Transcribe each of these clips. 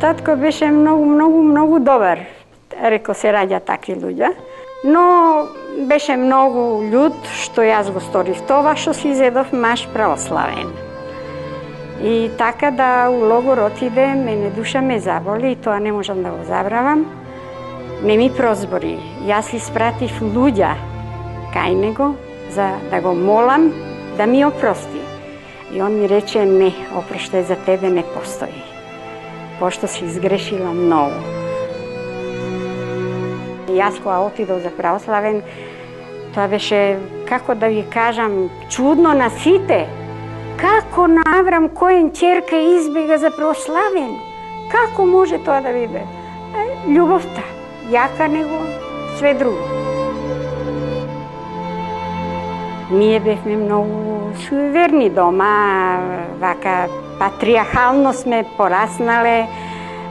Татко беше многу добар, реко се раѓа такви луѓе, но беше многу људ што јас го сторив тоа што си изедов маш православен. И така да у логор отиде, мене душа ме заболи и тоа не можам да го забравам. Не ми прозбори. Јас испратив луѓе кај него за да го молам да ми опрости. И он ми рече, не, опроштај за тебе не постои, пошто си изгрешила многу. Јас кога отидов за православен, тоа беше, како да ви кажам, чудно на сите. Како на Аврам коен ќерка избега за православен? Како може тоа да биде? Љубовта, јака него, све друго. Ние бевме многу суеверни дома, вака патриархално сме пораснале,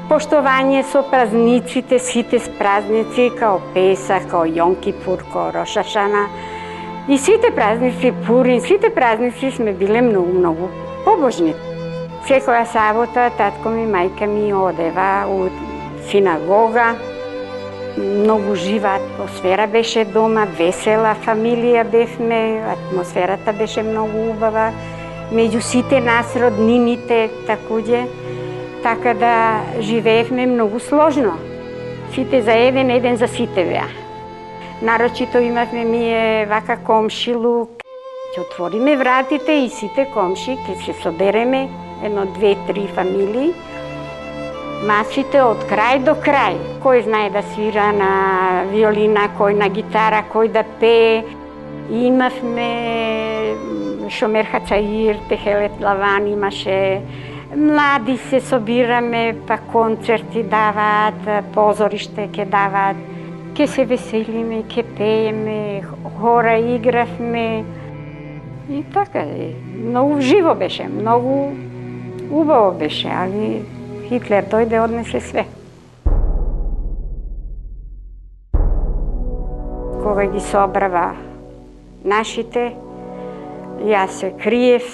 поштовање со празниците, сите празници, као Песах, као Јом Кипур, као Рош ха-Шана. И сите празници, Пурин, сите празници сме биле многу побожни. Секоја сабота татко ми, мајка ми одева у синагога. Многу жива атмосфера беше дома, весела фамилија бевме, атмосферата беше многу убава. Меѓу сите нас, роднините, такуѓе. Така да живеевме многу сложно. Сите за еден за сите беа. Нарочито имавме ние вака комшилук. Ќе отвориме вратите и сите комши ќе се собереме, 1, 2, 3 фамилии. Масите од крај до крај. Кој знае да свира на виолина, кој на гитара, кој да пее. Имавме Шомер Хацаир, Техелет Лаван имаше. Млади се собираме, па концерти даваат, позориште ќе даваат. Ке се веселиме, ке пееме, хора игравме. И така, многу живо беше, многу убаво беше, али Хитлер дојде однесе све. Кога ги собрава нашите, јас се криев,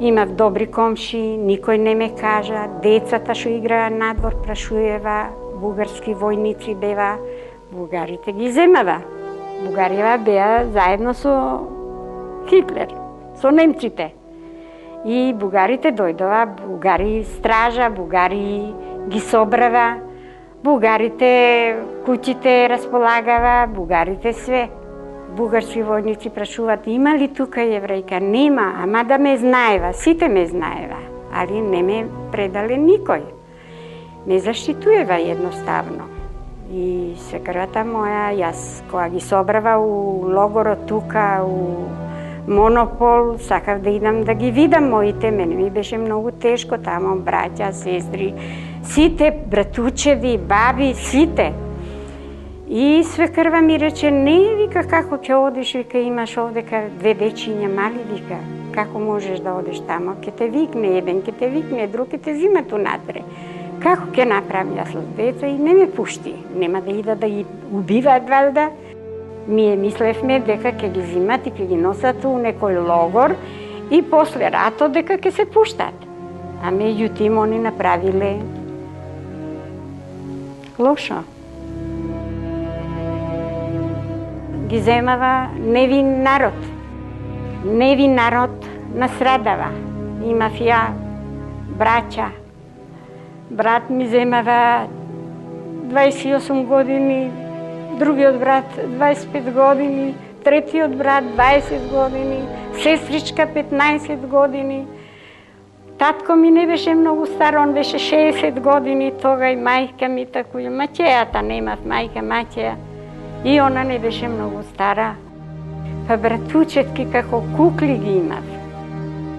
имав добри комши, никој не ме кажа, децата што играа надвор прашуева, бугарски војници бева, бугарите ги земава. Бугарија беа заедно со Хитлер, со немците. И бугарите дојдова, бугари стража, бугари ги собрава, бугарите куќите располагава, бугарите све. Бугарски војници прашуваат, има ли тука еврејка? Нема, ама да ме знаева, сите ме знаева, али не ме предале никој. Ме заштитуева едноставно. И свекрвата моја, јас кога ги собрава у логорот тука, у Монопол, сакав да идам да ги видам моите, мене ми беше многу тешко тамо, браќа, сестри, сите, братучеви, баби, сите. И свекрва ми рече, не, вика, како ќе одиш, вика, имаш овдека 2 дечиња мали, вика, како можеш да одиш тамо, ќе те викне еден, ќе те викне друг, ќе те зимат унатре. Како ќе направи јас с деца и не ме пушти, нема да ида да ги убиваат валда. Ние мислевме дека ќе ги зимат и ќе ги носат у некој логор и после ратот дека ќе се пуштат. А меѓутоа они направиле лошо. Ги земава невин народ. Невин народ настрадава. Имав ја браќа. Брат ми земава 28 години, другиот брат 25 години, третиот брат 20 години, сестричка 15 години. Татко ми не беше многу стар, он беше 60 години тога и мајка ми таку, маќејата немав, мајка Маќеја. И она не беше многу стара. Па братучетки како кукли ги имав.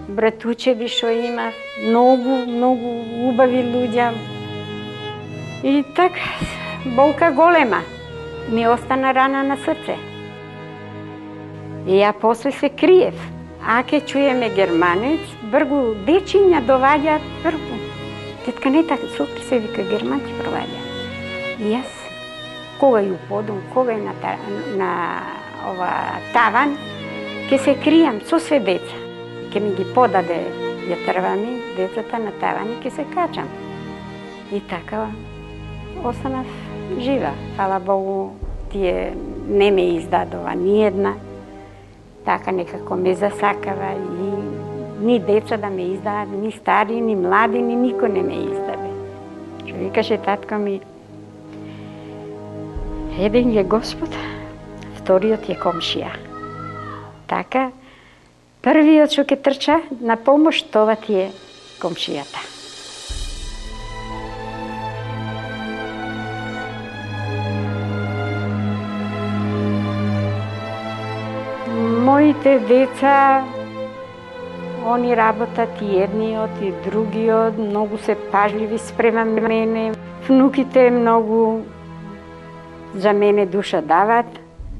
Братучеви што имав, многу убави луѓе. И така, болка голема. Ми остана рана на срце. И ја после се криев. А ке чуеме германец, бргу дечиња доваѓаат бргу. Тетка не така, супер се вика, германци проваѓа. И јас, кога ја подум, кога е на ова таван, ке се кријам со све деца. Ке ми ги подаде ја трвам и децата на таван и ќе се качам. И така останав жива. Фала Богу, тие не ме издадува ни една. Така некако ме засакава и ни деца да ме издаат, ни стари, ни млади, ни никој не ме издаде. Што викаше татко ми, еден е Господ, вториот е комшија. Така, првиот што ќе трча на помош, това ти е комшијата. Моите деца, они работат и едниот и другиот, многу се пажливи спрема мене. Внуките многу за мене душа дават,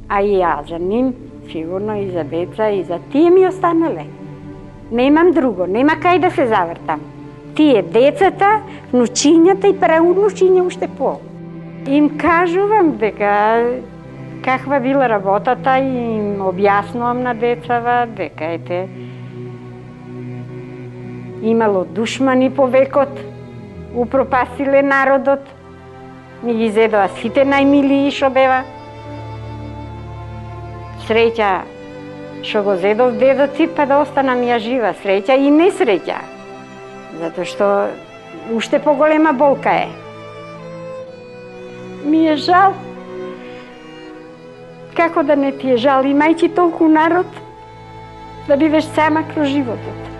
а и ја за ним, сигурно и за деца, и за тие ми останале. Немам друго, нема кај да се завртам. Тие децата, внучињата и праунучиња уште по. Им кажувам дека каква била работата и им објаснувам на децава дека ете имало душмани по векот, упропастиле народот, ми ги зедоа сите најмилии што бева. Среќа што го зедов дедот си, па да останам ја жива. Среќа и несреќа, затоа што уште поголема болка е. Ми е жал. Како да не ти е жал, имајќи толку народ, да бидеш сама кроз животот.